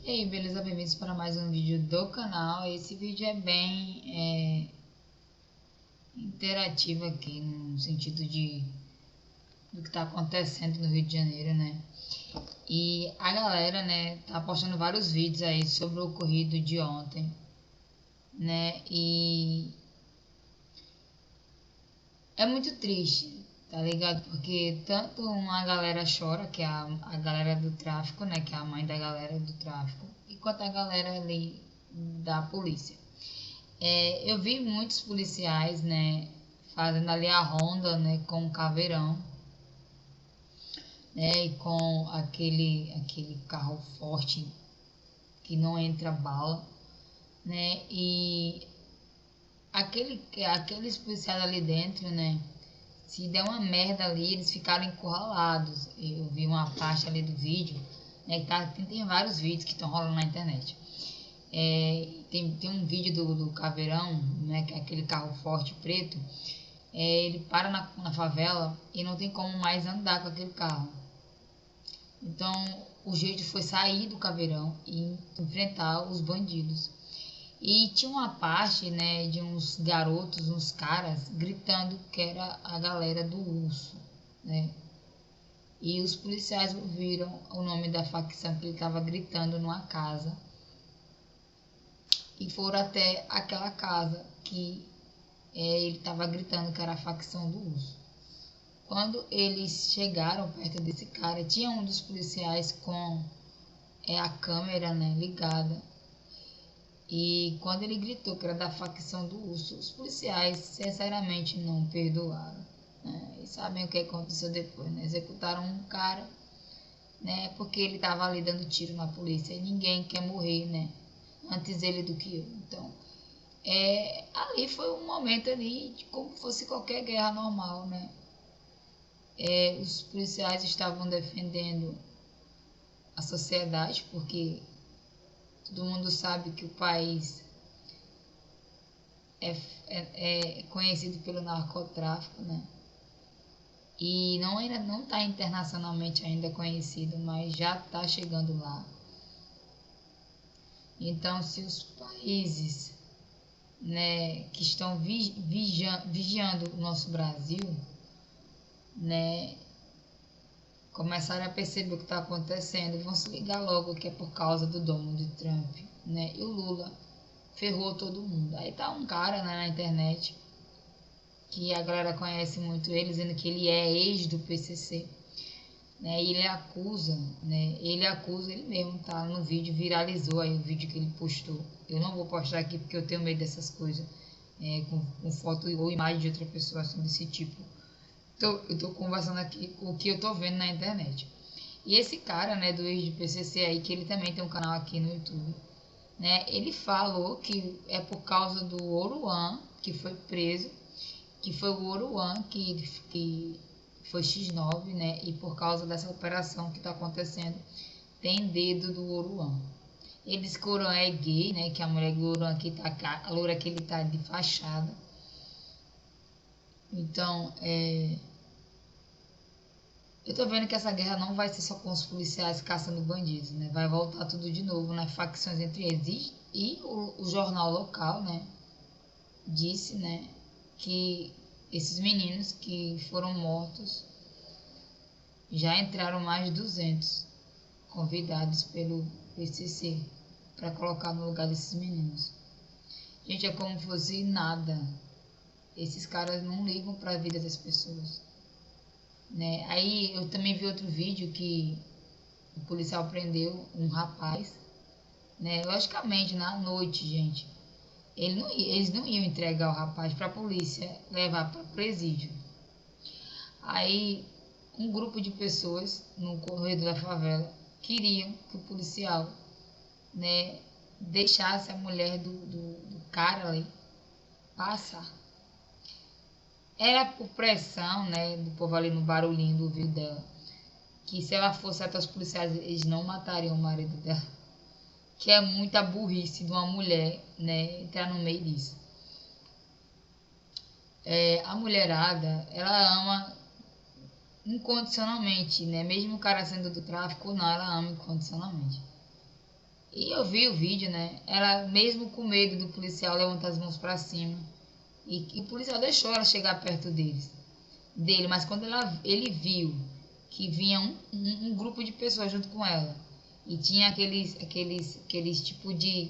E aí, beleza? Bem-vindos para mais um vídeo do canal. Esse vídeo é bem interativo aqui, no sentido do que está acontecendo no Rio de Janeiro, né? E a galera, né, tá postando vários vídeos aí sobre o ocorrido de ontem, né? E é muito triste, tá ligado? Porque tanto uma galera chora, que é a galera do tráfico, né? Que é a mãe da galera do tráfico, e quanto a galera ali da polícia. Eu vi muitos policiais, né, fazendo ali a ronda, né, com o caveirão, né, e com aquele carro forte que não entra bala, né, e aqueles policiais ali dentro, né, se der uma merda ali, eles ficaram encurralados. Eu vi uma parte ali do vídeo, né, tem vários vídeos que estão rolando na internet. Tem um vídeo do caveirão, né, que é aquele carro forte preto. Ele para na favela e não tem como mais andar com aquele carro. Então o jeito foi sair do caveirão e enfrentar os bandidos. E tinha uma parte, né, de uns garotos, uns caras gritando que era a galera do urso, né? E os policiais ouviram o nome da facção que ele estava gritando numa casa e foram até aquela casa que ele estava gritando que era a facção do urso. Quando eles chegaram perto desse cara, tinha um dos policiais com a câmera, né, ligada. E quando ele gritou que era da facção do urso, os policiais sinceramente não perdoaram, né? E sabem o que aconteceu depois, né? Executaram um cara, né, porque ele estava ali dando tiro na polícia e ninguém quer morrer, né, antes ele do que eu. Então, ali foi um momento ali de como fosse qualquer guerra normal, né? Os policiais estavam defendendo a sociedade, porque todo mundo sabe que o país é conhecido pelo narcotráfico, né? E ainda não está internacionalmente ainda conhecido, mas já está chegando lá. Então, se os países, né, que estão vigiando o nosso Brasil, né, começarem a perceber o que está acontecendo, vão se ligar logo que é por causa do Donald Trump, né? E o Lula ferrou todo mundo. Aí tá um cara, né, na internet, que a galera conhece muito ele, dizendo que ele é ex do PCC, né? E ele acusa ele mesmo, tá no vídeo, viralizou aí o vídeo que ele postou. Eu não vou postar aqui porque eu tenho medo dessas coisas, com foto ou imagem de outra pessoa assim desse tipo. Eu tô conversando aqui com o que eu tô vendo na internet. E esse cara, né, do ex do PCC aí, que ele também tem um canal aqui no YouTube, né, ele falou que é por causa do Oruan que foi preso, que foi o Oruan que foi X9, né, e por causa dessa operação que tá acontecendo, tem dedo do Oruan. Ele diz que o Oruan é gay, né, que a mulher do Oruan aqui tá, a loura que ele tá de fachada. Então, eu tô vendo que essa guerra não vai ser só com os policiais caçando bandidos, né? Vai voltar tudo de novo, né? Facções entre eles. E o jornal local, né, disse, né, que esses meninos que foram mortos já entraram mais de 200 convidados pelo PCC para colocar no lugar desses meninos. Gente, é como se fosse nada. Esses caras não ligam para a vida das pessoas, né? Aí eu também vi outro vídeo que o policial prendeu um rapaz, né? Logicamente, na noite, gente, eles não iam entregar o rapaz para a polícia levar para o presídio. Aí um grupo de pessoas no corredor da favela queriam que o policial, né, deixasse a mulher do cara ali passar. Era por pressão, né, do povo ali no barulhinho do ouvido dela, que se ela fosse até os policiais, eles não matariam o marido dela. Que é muita burrice de uma mulher, né, entrar no meio disso. A mulherada, ela ama incondicionalmente, né, mesmo o cara sendo do tráfico ou não, ela ama incondicionalmente. E eu vi o vídeo, né? Ela, mesmo com medo do policial, levanta as mãos pra cima. E o policial deixou ela chegar perto dele, mas quando ele viu que vinha um grupo de pessoas junto com ela e tinha aqueles tipo de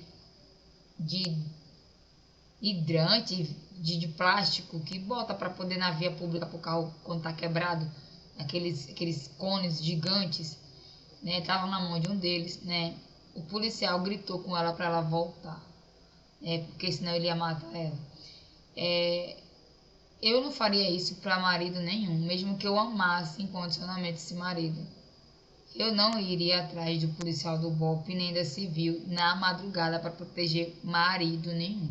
hidrante de plástico que bota para poder na via pública pro carro quando tá quebrado, aqueles cones gigantes, né? Tava na mão de um deles, né? O policial gritou com ela para ela voltar, porque senão ele ia matar ela. Eu não faria isso para marido nenhum, mesmo que eu amasse incondicionalmente esse marido. Eu não iria atrás do policial do BOPE nem da civil na madrugada para proteger marido nenhum.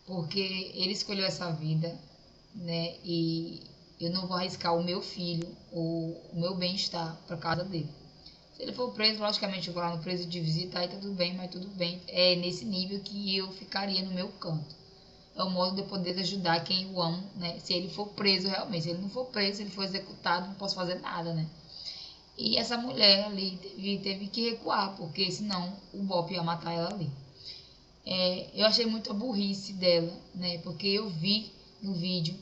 Porque ele escolheu essa vida, né? E eu não vou arriscar o meu filho ou o meu bem-estar por causa dele. Se ele for preso, logicamente eu vou lá no preso de visita, aí tudo bem, mas tudo bem. É nesse nível que eu ficaria no meu canto. É o modo de eu poder ajudar quem eu amo, né? Se ele for preso realmente. Se ele não for preso, se ele for executado, não posso fazer nada, né? E essa mulher ali teve que recuar, porque senão o BOPE ia matar ela ali. Eu achei muito a burrice dela, né? Porque eu vi no vídeo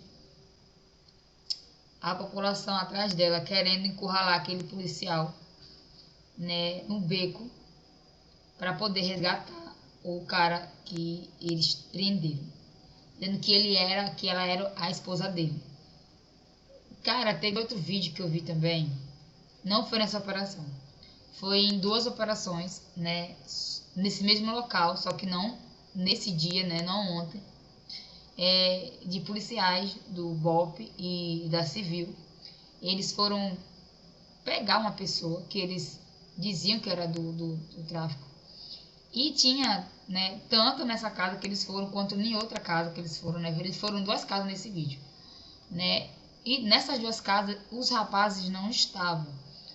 a população atrás dela querendo encurralar aquele policial, né, no beco para poder resgatar o cara que eles prenderam, dizendo que ela era a esposa dele. Cara, teve outro vídeo que eu vi também, não foi nessa operação, foi em duas operações, né, nesse mesmo local, só que não nesse dia, né, não ontem, de policiais do BOPE e da Civil. Eles foram pegar uma pessoa que eles diziam que era do tráfico. E tinha, né, tanto nessa casa que eles foram, quanto em outra casa que eles foram, né? Eles foram em duas casas nesse vídeo, né? E nessas duas casas, os rapazes não estavam.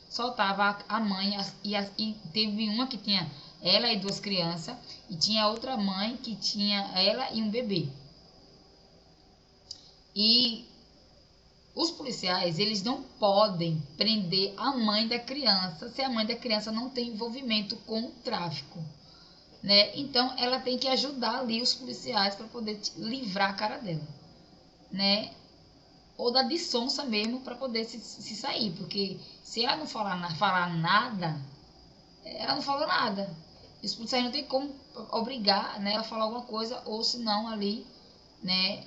Só estava a mãe e teve uma que tinha ela e duas crianças, e tinha outra mãe que tinha ela e um bebê. E os policiais, eles não podem prender a mãe da criança se a mãe da criança não tem envolvimento com o tráfico, né? Então, ela tem que ajudar ali os policiais para poder livrar a cara dela, né? Ou dar de sonsa mesmo para poder se sair, porque se ela não falar nada, ela não falou nada. E os policiais não tem como obrigar, né, ela a falar alguma coisa, ou se não ali, né,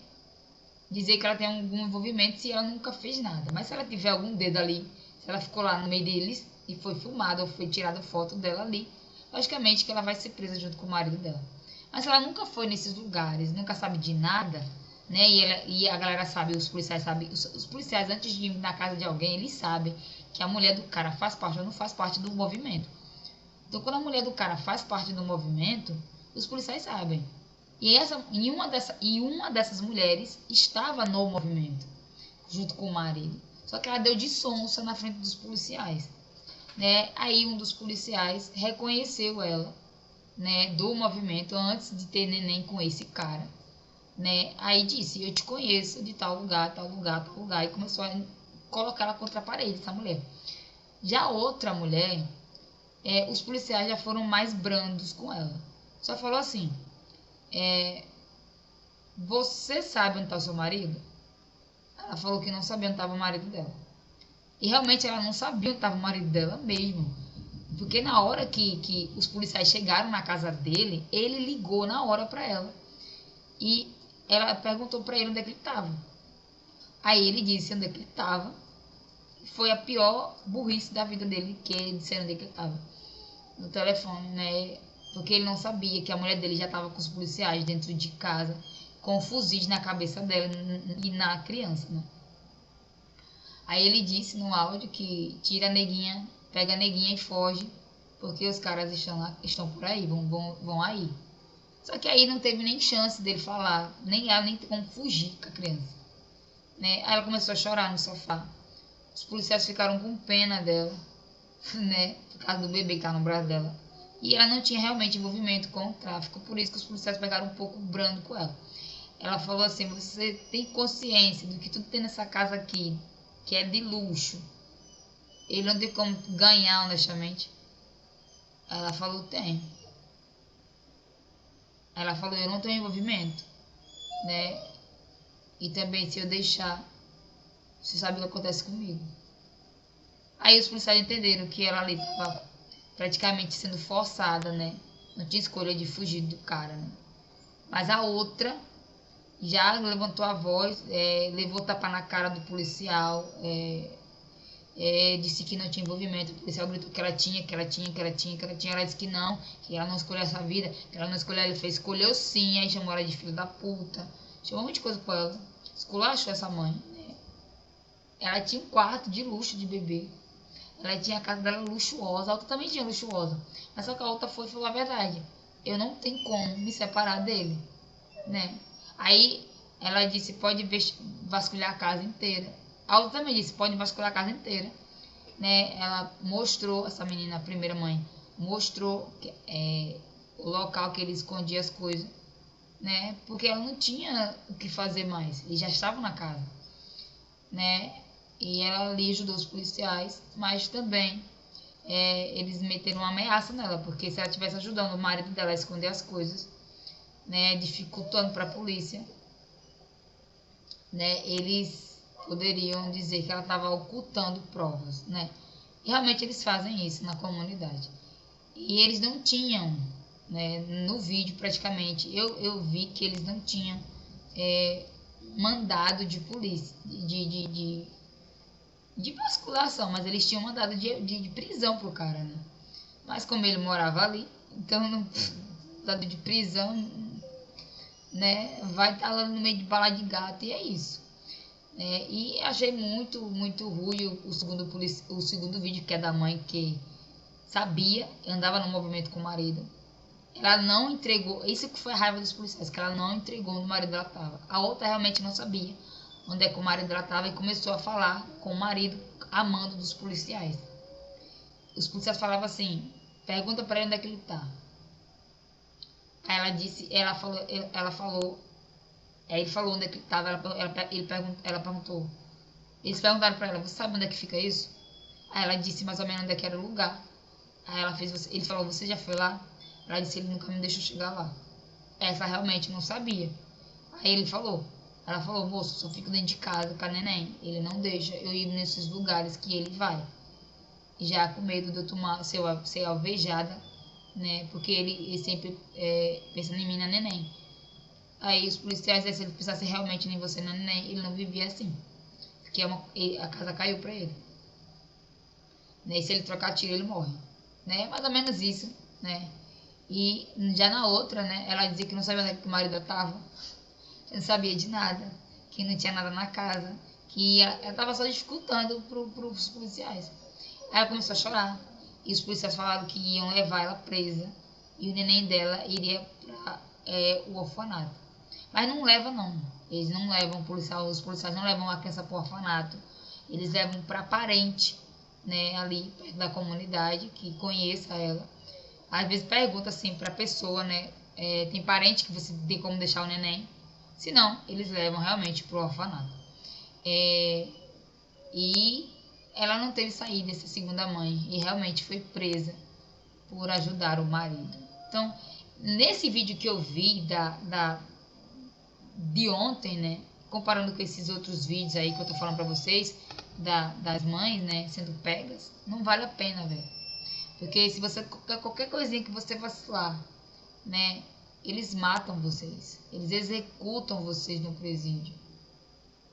dizer que ela tem algum envolvimento se ela nunca fez nada. Mas se ela tiver algum dedo ali, se ela ficou lá no meio deles e foi filmada ou foi tirada foto dela ali, logicamente que ela vai ser presa junto com o marido dela. Mas se ela nunca foi nesses lugares, nunca sabe de nada, né? E a galera sabe, os policiais sabem, os policiais antes de ir na casa de alguém, eles sabem que a mulher do cara faz parte ou não faz parte do movimento. Então quando a mulher do cara faz parte do movimento, os policiais sabem. E uma dessas mulheres estava no movimento, junto com o marido. Só que ela deu de sonsa na frente dos policiais, né? Aí um dos policiais reconheceu ela, né, do movimento antes de ter neném com esse cara, né? Aí disse: eu te conheço de tal lugar, tal lugar, tal lugar. E começou a colocar ela contra a parede, essa mulher. Já outra mulher, os policiais já foram mais brandos com ela. Só falou assim: você sabe onde está o seu marido? Ela falou que não sabia onde estava o marido dela. E realmente ela não sabia onde estava o marido dela mesmo. Porque na hora que os policiais chegaram na casa dele, ele ligou na hora para ela. E ela perguntou para ele onde é que ele estava. Aí ele disse onde é que ele estava. Foi a pior burrice da vida dele, que ele disse onde é que ele estava. No telefone, né? Porque ele não sabia que a mulher dele já estava com os policiais dentro de casa, com fuzis na cabeça dela e na criança, né? Aí ele disse no áudio que tira a neguinha, pega a neguinha e foge, porque os caras estão por aí, vão aí. Só que aí não teve nem chance dele falar, nem ela nem tem como fugir com a criança, né? Aí ela começou a chorar no sofá. Os policiais ficaram com pena dela, né? Por causa do bebê que tá no braço dela. E ela não tinha realmente envolvimento com o tráfico, por isso que os policiais pegaram um pouco brando com ela. Ela falou assim: você tem consciência do que tudo tem nessa casa aqui, que é de luxo, ele não tem como ganhar honestamente? Ela falou, tem. Ela falou, eu não tenho envolvimento, né? E também se eu deixar, você sabe o que acontece comigo. Aí os policiais entenderam que ela ali estava praticamente sendo forçada, né? Não tinha escolha de fugir do cara, né? Mas a outra já levantou a voz, levou tapa na cara do policial, disse que não tinha envolvimento. O policial gritou que ela tinha, que ela tinha, que ela tinha, que ela tinha. Ela disse que ela não escolheu essa vida, que ela não escolheu. Ele fez, escolheu sim, aí chamou ela de filho da puta, chamou um monte de coisa pra ela. Esculachou essa mãe, né? Ela tinha um quarto de luxo de bebê. Ela tinha a casa dela luxuosa, a outra também tinha luxuosa. Mas só que a outra foi e falou a verdade. Eu não tenho como me separar dele, né? Aí ela disse, pode vasculhar a casa inteira. A outra também disse, pode vasculhar a casa inteira, né? Ela mostrou, essa menina, a primeira mãe, mostrou o local que ele escondia as coisas, né? Porque ela não tinha o que fazer mais, eles já estavam na casa, né? E ela ali ajudou os policiais, mas também eles meteram uma ameaça nela, porque se ela estivesse ajudando o marido dela a esconder as coisas, né, dificultando para a polícia, né, eles poderiam dizer que ela estava ocultando provas, né? E realmente eles fazem isso na comunidade. E eles não tinham, né, no vídeo praticamente, eu vi que eles não tinham mandado de polícia, de vasculação, mas eles tinham mandado de prisão pro cara, né? Mas como ele morava ali, então não dado de prisão, né? Vai estar lá no meio de bala de gato e é isso. E achei muito ruim o segundo vídeo, que é da mãe que sabia, andava no movimento com o marido. Ela não entregou, isso que foi a raiva dos policiais, que ela não entregou onde o marido dela estava. A outra realmente não sabia onde é que o marido dela estava e começou a falar com o marido, a mando dos policiais. Os policiais falavam assim, pergunta para ele onde é que ele está. Aí ela falou, aí ele falou onde é que ele estava, ela perguntou. Eles perguntaram para ela, você sabe onde é que fica isso? Aí ela disse mais ou menos onde é que era o lugar. Aí ele falou, você já foi lá? Ela disse, ele nunca me deixou chegar lá. Essa realmente não sabia. Aí ela falou, moço, só fico dentro de casa com a neném. Ele não deixa eu ir nesses lugares que ele vai. Já com medo de eu ser alvejada, né? Porque ele sempre pensa em mim na neném. Aí os policiais, se ele pensasse realmente em você na neném, ele não vivia assim. Porque a casa caiu pra ele. Né? E se ele trocar tiro, ele morre. Né? Mais ou menos isso, né? E já na outra, né? Ela dizia que não sabia onde é que o marido estava. Não sabia de nada. Que não tinha nada na casa. Que ela estava só dificultando pros policiais. Aí ela começou a chorar. E os policiais falaram que iam levar ela presa. E o neném dela iria para o orfanato. Mas não leva não. Eles não levam os policiais não levam a criança para o orfanato. Eles levam para parente, né, ali perto da comunidade, que conheça ela. Às vezes pergunta assim para a pessoa, né, tem parente que você tem como deixar o neném? Se não, eles levam realmente para o orfanato. E ela não teve saída, essa segunda mãe, e realmente foi presa por ajudar o marido. Então, nesse vídeo que eu vi de ontem, né, comparando com esses outros vídeos aí que eu tô falando pra vocês, das mães, né, sendo pegas, não vale a pena, velho. Porque se você, qualquer coisinha que você vacilar, né, eles matam vocês, eles executam vocês no presídio,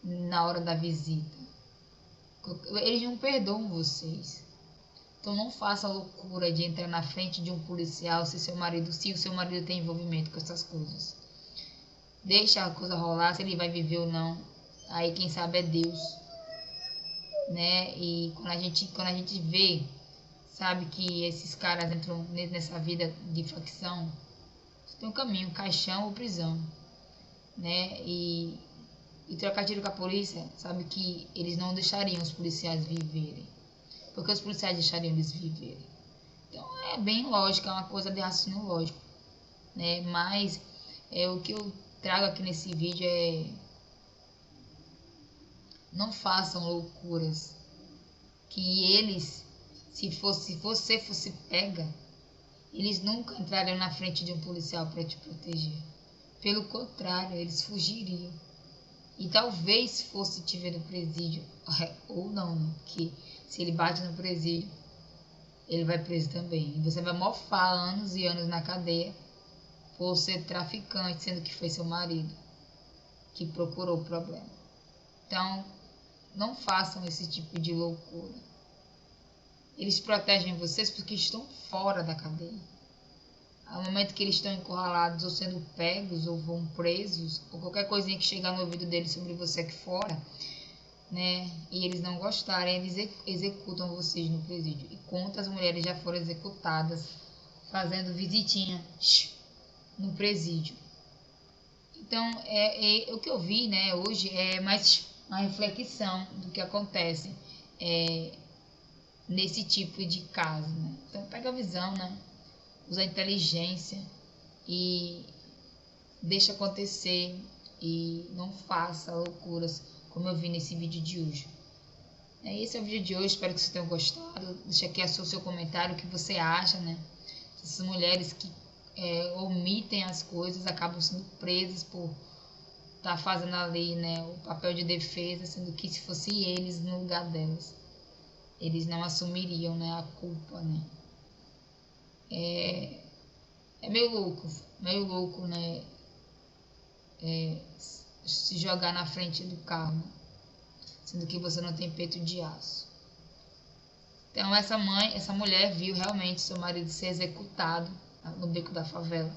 na hora da visita. Eles não perdoam vocês. Então não faça a loucura de entrar na frente de um policial se o seu marido tem envolvimento com essas coisas. Deixa a coisa rolar, se ele vai viver ou não. Aí quem sabe é Deus. Né? E quando a gente vê, sabe que esses caras entram nessa vida de facção, tem um caminho, caixão ou prisão. Né? E trocar tiro com a polícia, sabe que eles não deixariam os policiais viverem. Porque os policiais deixariam eles viverem. Então é bem lógico, é uma coisa de raciocínio lógico. Né? Mas o que eu trago aqui nesse vídeo não façam loucuras. Que eles, se você fosse pega, Eles nunca entrariam na frente de um policial para te proteger. Pelo contrário, eles fugiriam. E talvez fosse te ver no presídio, ou não, né? Porque se ele bate no presídio, ele vai preso também. E você vai mofar anos e anos na cadeia por ser traficante, sendo que foi seu marido que procurou o problema. Então, não façam esse tipo de loucura. Eles protegem vocês porque estão fora da cadeia. Ao momento que eles estão encurralados ou sendo pegos ou vão presos, ou qualquer coisinha que chegar no ouvido deles sobre você aqui fora, né, e eles não gostarem, eles executam vocês no presídio. E quantas mulheres já foram executadas fazendo visitinha no presídio? Então, o que eu vi, né, hoje é mais uma reflexão do que acontece nesse tipo de caso, né? Então, pega a visão, né? Usa a inteligência e deixa acontecer e não faça loucuras como eu vi nesse vídeo de hoje. Esse é o vídeo de hoje, espero que vocês tenham gostado. Deixa aqui o seu comentário, o que você acha, né? Essas mulheres que omitem as coisas acabam sendo presas por estar fazendo ali, né, o papel de defesa, sendo que se fosse eles no lugar delas, eles não assumiriam, né, a culpa, né? É meio louco, né? Se jogar na frente do carro, né? Sendo que você não tem peito de aço. Então essa mulher viu realmente seu marido ser executado no beco da favela.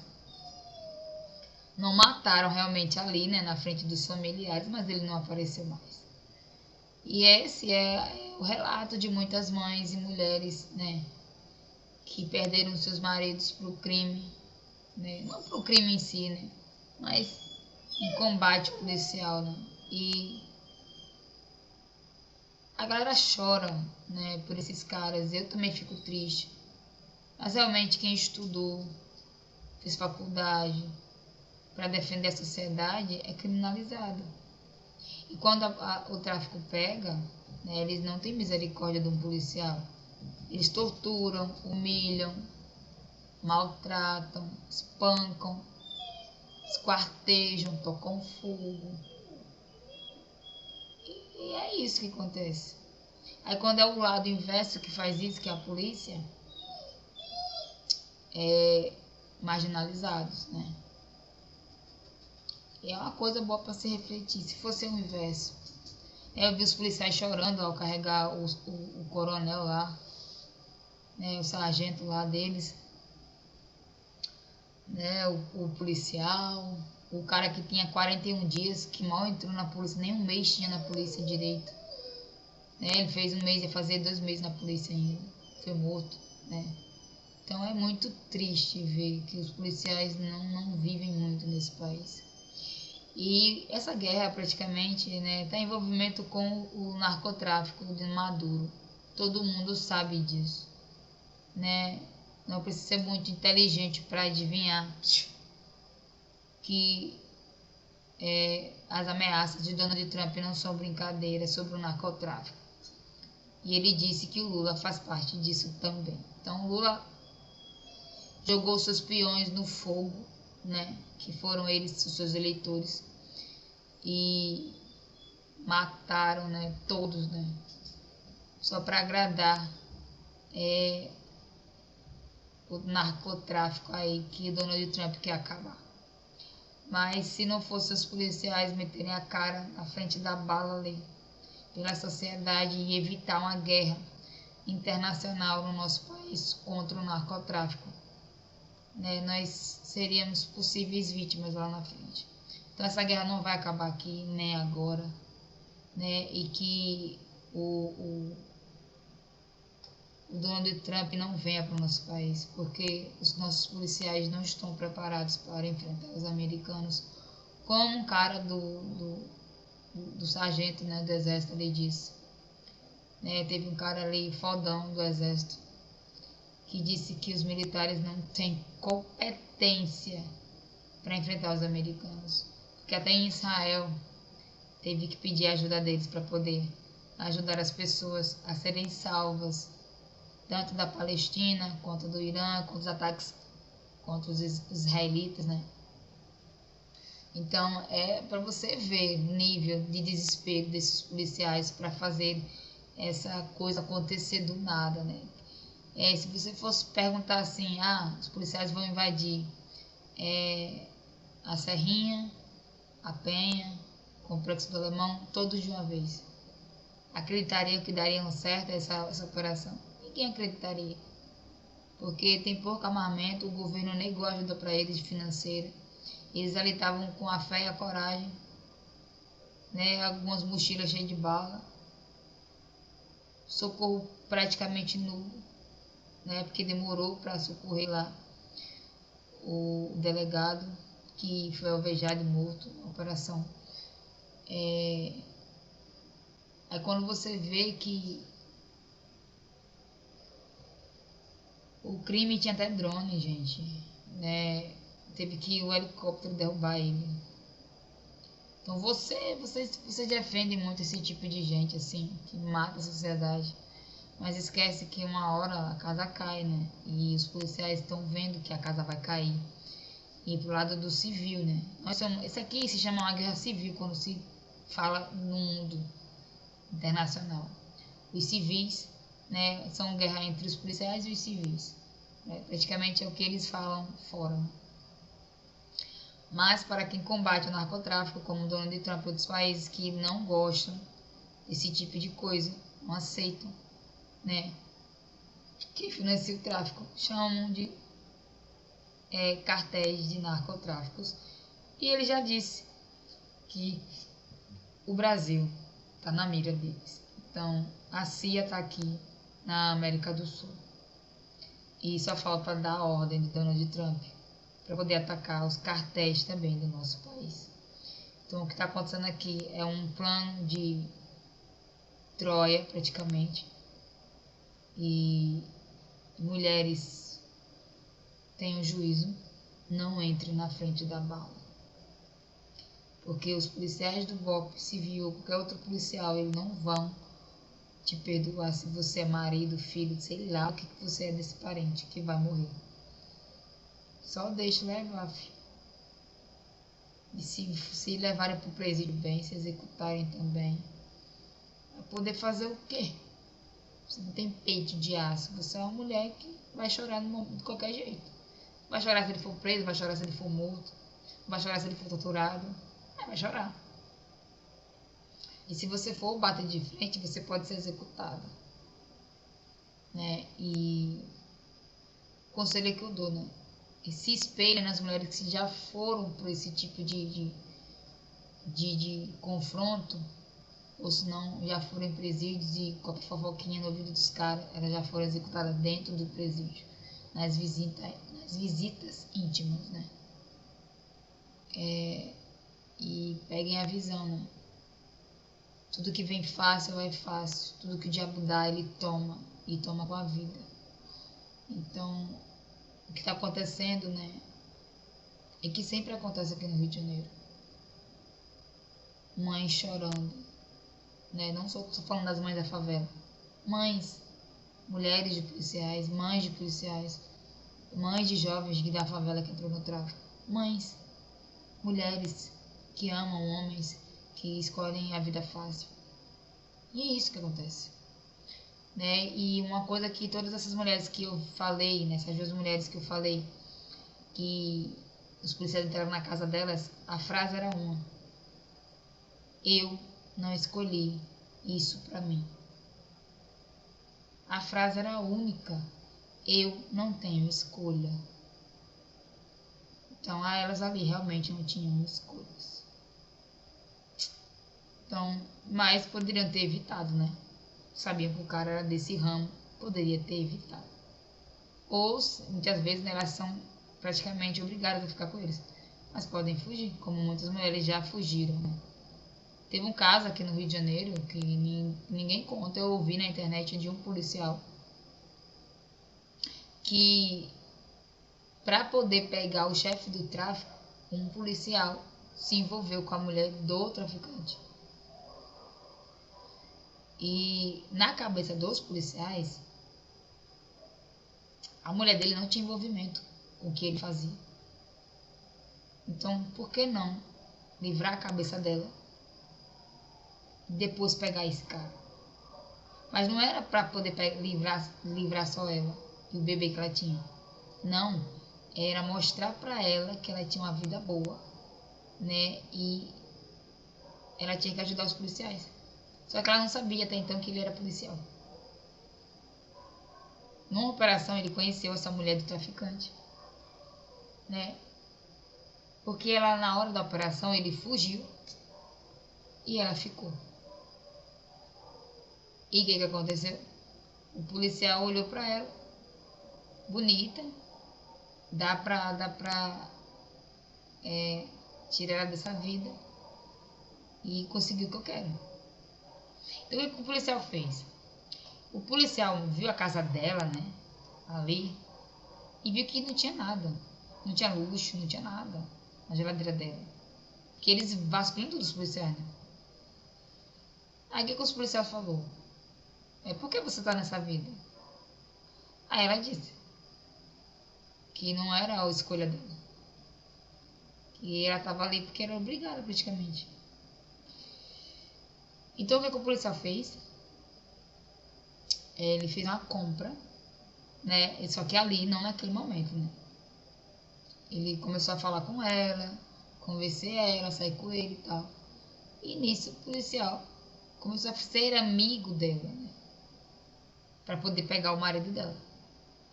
Não mataram realmente ali, né, na frente dos familiares, mas ele não apareceu mais. E esse é o relato de muitas mães e mulheres, né, que perderam seus maridos para o crime, né, não para o crime em si, né, mas em combate policial, né, e a galera chora, né, por esses caras. Eu também fico triste, mas realmente quem estudou, fez faculdade para defender a sociedade é criminalizado. E quando o tráfico pega, né, eles não têm misericórdia de um policial. Eles torturam, humilham, maltratam, espancam, esquartejam, tocam fogo. E é isso que acontece. Aí quando é o lado inverso que faz isso, que é a polícia, marginalizados, né? E é uma coisa boa para se refletir. Se fosse o inverso, eu vi os policiais chorando ao carregar o coronel lá, né, o sargento lá deles, né, o policial, o cara que tinha 41 dias, que mal entrou na polícia, nem um mês tinha na polícia direito. Né, ele fez um mês, ia fazer 2 meses na polícia ainda, foi morto, né? Então é muito triste ver que os policiais não vivem muito nesse país. E essa guerra praticamente, né, está em envolvimento com o narcotráfico de Maduro. Todo mundo sabe disso, né? Não precisa ser muito inteligente para adivinhar que as ameaças de Donald Trump não são brincadeira sobre o narcotráfico. E ele disse que o Lula faz parte disso também. Então o Lula jogou seus peões no fogo, né, que foram eles, os seus eleitores, e mataram, né, todos, né, só para agradar o narcotráfico aí que Donald Trump quer acabar. Mas se não fossem os policiais meterem a cara na frente da bala ali pela sociedade e evitar uma guerra internacional no nosso país contra o narcotráfico, né, nós seríamos possíveis vítimas lá na frente. Então essa guerra não vai acabar aqui nem agora, né, e que o Donald Trump não venha para o nosso país, porque os nossos policiais não estão preparados para enfrentar os americanos, como um cara do sargento, né, do exército ali disse. Né, teve um cara ali fodão do exército que disse que os militares não têm competência para enfrentar os americanos, porque até em Israel teve que pedir ajuda deles para poder ajudar as pessoas a serem salvas tanto da Palestina, quanto do Irã, quanto os ataques contra os israelitas, né? Então, é para você ver o nível de desespero desses policiais para fazer essa coisa acontecer do nada, né? Se você fosse perguntar assim, os policiais vão invadir a Serrinha, a Penha, o Complexo do Alemão, todos de uma vez. Acreditariam que dariam certo essa operação? Ninguém acreditaria. Porque tem pouco armamento, o governo negou ajuda para eles financeira. Eles ali estavam com a fé e a coragem, né? Algumas mochilas cheias de bala, socorro praticamente nulo, né? Porque demorou para socorrer lá o delegado que foi alvejado e morto na operação. Aí quando você vê que o crime tinha até drone, gente, né? Teve que o helicóptero derrubar ele. Então vocês defendem muito esse tipo de gente, assim, que mata a sociedade. Mas esquece que uma hora a casa cai, né? E os policiais estão vendo que a casa vai cair. E pro lado do civil, né? Isso aqui se chama uma guerra civil quando se fala no mundo internacional. Os civis, né? São guerra entre os policiais e os civis. Né? Praticamente é o que eles falam fora. Mas para quem combate o narcotráfico, como Donald Trump e outros países que não gostam desse tipo de coisa, não aceitam, né? Que financia o tráfico, chamam de cartéis de narcotráficos. E ele já disse que o Brasil está na mira deles. Então, a CIA está aqui na América do Sul. E só falta dar a ordem de Donald Trump para poder atacar os cartéis também do nosso país. Então, o que está acontecendo aqui é um plano de Troia, praticamente. E mulheres tenham juízo, não entrem na frente da bala. Porque os policiais do BOPE civil ou qualquer outro policial, eles não vão te perdoar se você é marido, filho, sei lá o que você é desse parente que vai morrer. Só deixa levar, filho. E se levarem pro presídio bem, se executarem também, vai poder fazer o quê? Você não tem peito de aço. Você é uma mulher que vai chorar de qualquer jeito. Vai chorar se ele for preso, vai chorar se ele for morto, vai chorar se ele for torturado. Vai chorar. E se você for bater de frente, você pode ser executada. Né? E o conselho que eu dou, né? E se espelha nas mulheres que já foram por esse tipo de confronto, ou se não já foram em presídios e com a fofoquinha no ouvido dos caras, elas já foram executadas dentro do presídio, nas visitas íntimas, né? E peguem a visão, né? Tudo que vem fácil vai fácil, tudo que o diabo dá ele toma, e toma com a vida. Então, o que está acontecendo, né? É que sempre acontece aqui no Rio de Janeiro. Mães chorando, né? Não só falando das mães da favela. Mães, mulheres de policiais, mães de policiais, mães de jovens da favela que entrou no tráfico. Mães, mulheres que amam homens que escolhem a vida fácil. E é isso que acontece. Né? E uma coisa que todas essas mulheres que eu falei, né? Essas duas mulheres que eu falei, que os policiais entraram na casa delas, a frase era uma: eu não escolhi isso pra mim. A frase era única: eu não tenho escolha. Então, elas ali realmente não tinham escolhas. Então, mas poderiam ter evitado, né? Sabiam que o cara era desse ramo, poderia ter evitado. Ou, muitas vezes, né, elas são praticamente obrigadas a ficar com eles. Mas podem fugir, como muitas mulheres já fugiram, né? Teve um caso aqui no Rio de Janeiro que ninguém conta, eu ouvi na internet de um policial que, para poder pegar o chefe do tráfico, um policial se envolveu com a mulher do traficante. E na cabeça dos policiais, a mulher dele não tinha envolvimento com o que ele fazia. Então, por que não livrar a cabeça dela e depois pegar esse cara? Mas não era para poder livrar só ela e o bebê que ela tinha. Não, era mostrar para ela que ela tinha uma vida boa, né? E ela tinha que ajudar os policiais. Só que ela não sabia até então que ele era policial. Numa operação ele conheceu essa mulher do traficante, né? Porque ela, na hora da operação, ele fugiu e ela ficou. E o que aconteceu? O policial olhou para ela, bonita, dá pra tirar ela dessa vida e conseguiu o que eu quero. Então o que o policial fez? O policial viu a casa dela, né, ali, e viu que não tinha nada. Não tinha luxo, não tinha nada na geladeira dela. Que eles vasculham tudo os policiais, né? Aí o que os policiais falou? Por que você tá nessa vida? Aí ela disse que não era a escolha dela. Que ela tava ali porque era obrigada praticamente. Então o que o policial fez? Ele fez uma compra, né? Só que ali, não naquele momento, né? Ele começou a falar com ela, convencer ela, sair com ele e tal. E nisso o policial começou a ser amigo dela, né? Pra poder pegar o marido dela.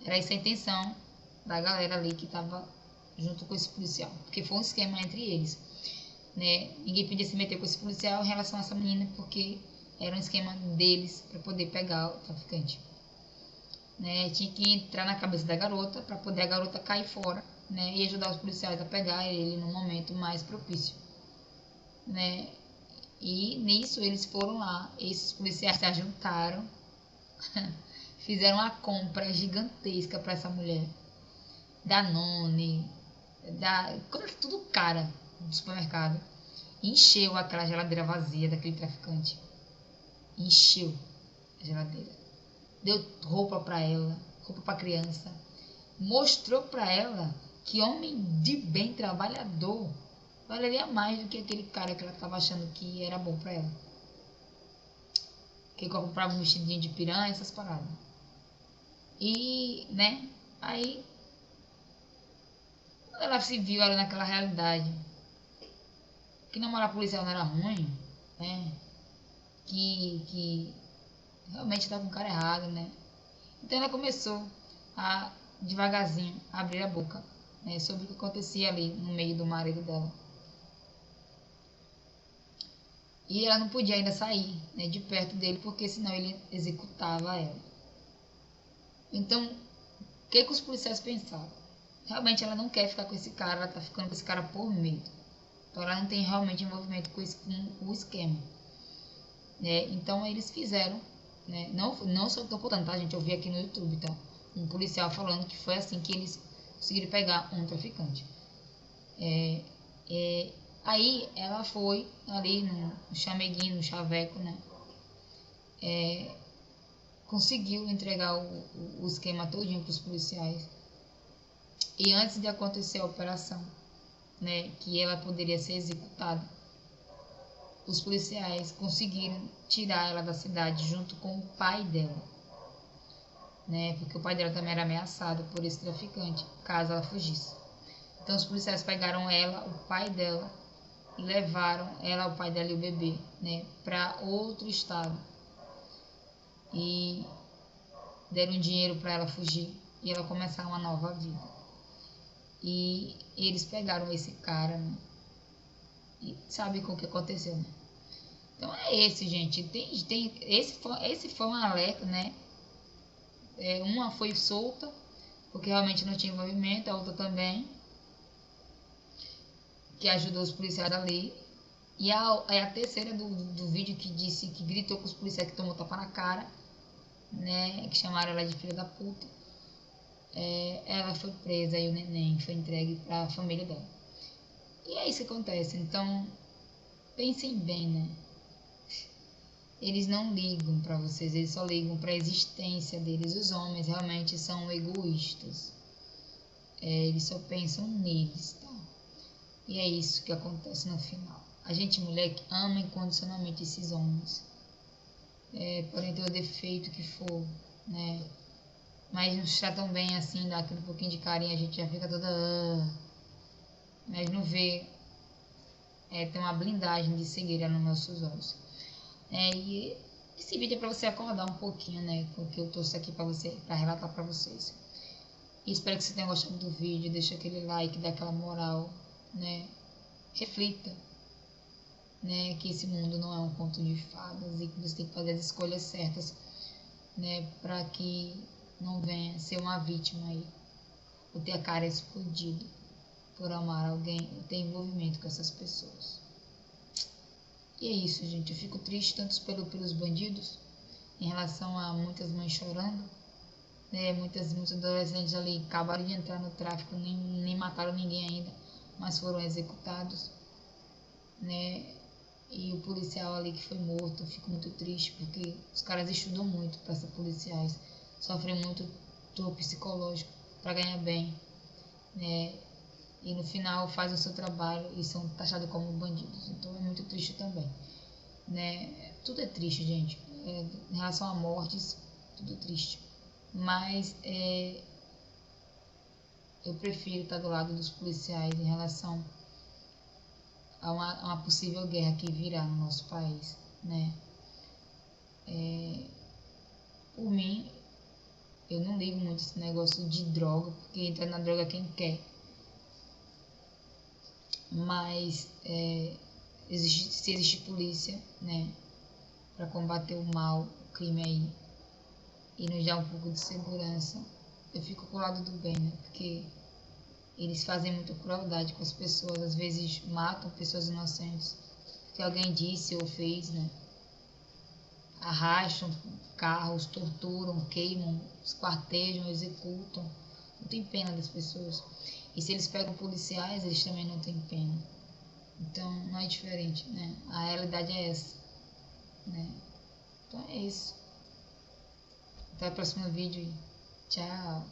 Era essa a intenção da galera ali que tava junto com esse policial. Porque foi um esquema entre eles, né? Ninguém podia se meter com esse policial em relação a essa menina, porque era um esquema deles para poder pegar o traficante, né? Tinha que entrar na cabeça da garota para poder a garota cair fora, né? E ajudar os policiais a pegar ele no momento mais propício, né? E nisso eles foram lá, esses policiais se juntaram, fizeram uma compra gigantesca para essa mulher, Danone, tudo cara do supermercado. Encheu aquela geladeira vazia daquele traficante. Encheu a geladeira. Deu roupa para ela, roupa para criança. Mostrou para ela que homem de bem, trabalhador, valeria mais do que aquele cara que ela estava achando que era bom para ela. Que comprava um vestidinho de piranha, essas paradas. E, né, aí ela se viu ali naquela realidade. Que namorar policial não era ruim, né? Que realmente estava com o cara errado, né? Então ela começou a, devagarzinho, abrir a boca, né, sobre o que acontecia ali no meio do marido dela. E ela não podia ainda sair, né, de perto dele, porque senão ele executava ela. Então, o que os policiais pensaram? Realmente ela não quer ficar com esse cara, ela tá ficando com esse cara por medo. Então ela não tem realmente envolvimento com o esquema. Então eles fizeram, né? Não só estou contando, tá, gente? Eu vi aqui no YouTube, tá? Um policial falando que foi assim que eles conseguiram pegar um traficante. Aí ela foi ali no chameguinho, no chaveco, né? Conseguiu entregar o esquema todinho para os policiais. E antes de acontecer a operação, né, que ela poderia ser executada, os policiais conseguiram tirar ela da cidade junto com o pai dela, né, porque o pai dela também era ameaçado por esse traficante, caso ela fugisse. Então os policiais pegaram ela, o pai dela, e levaram ela, o pai dela e o bebê, né, para outro estado. E deram dinheiro para ela fugir e ela começar uma nova vida. E eles pegaram esse cara, né? E sabe o que aconteceu, né? Então é esse, gente. Esse foi um alerta, né? Uma foi solta, porque realmente não tinha envolvimento, a outra também, que ajudou os policiais ali. E a terceira do vídeo que disse, que gritou com os policiais, que tomou tapa na cara, né? Que chamaram ela de filha da puta. Ela foi presa e o neném foi entregue para a família dela. E é isso que acontece. Então, pensem bem, né? eles não ligam para vocês, eles só ligam para a existência deles. Os homens realmente são egoístas, eles só pensam neles, tá? E é isso que acontece no final. A gente, mulher, que ama incondicionalmente esses homens, podem ter o defeito que for, né? Mas nos tratam bem assim, dá aquele pouquinho de carinho, a gente já fica toda. Mas não vê. Tem uma blindagem de cegueira nos nossos olhos. E esse vídeo é pra você acordar um pouquinho, né? Porque eu trouxe aqui pra relatar pra vocês. E espero que você tenha gostado do vídeo. Deixa aquele like, dá aquela moral, né? Reflita, né? Que esse mundo não é um conto de fadas e que você tem que fazer as escolhas certas, né? Pra que não venha ser uma vítima aí, ou ter a cara explodida por amar alguém, ou ter envolvimento com essas pessoas. E é isso, gente. Eu fico triste tanto pelos bandidos, em relação a muitas mães chorando, né? Muitos adolescentes ali acabaram de entrar no tráfico, nem mataram ninguém ainda, mas foram executados, né? E o policial ali que foi morto, eu fico muito triste, porque os caras estudam muito para ser policiais, sofrem muito dor psicológico para ganhar bem, né? E no final fazem o seu trabalho e são taxados como bandidos. Então é muito triste também, né? Tudo é triste, gente. Em relação a mortes, tudo triste. Mas eu prefiro estar do lado dos policiais em relação a uma possível guerra que virá no nosso país, né? Por mim, eu não ligo muito esse negócio de droga, porque entra na droga quem quer. Mas se existe polícia, né, para combater o mal, o crime aí, e nos dar um pouco de segurança, eu fico com o lado do bem, né? Porque eles fazem muita crueldade com as pessoas, às vezes matam pessoas inocentes, porque alguém disse ou fez, né? Arrastam carros, torturam, queimam, esquartejam, executam. Não tem pena das pessoas. E se eles pegam policiais, eles também não têm pena. Então não é diferente, né? A realidade é essa, né? Então é isso. Até o próximo vídeo. Tchau.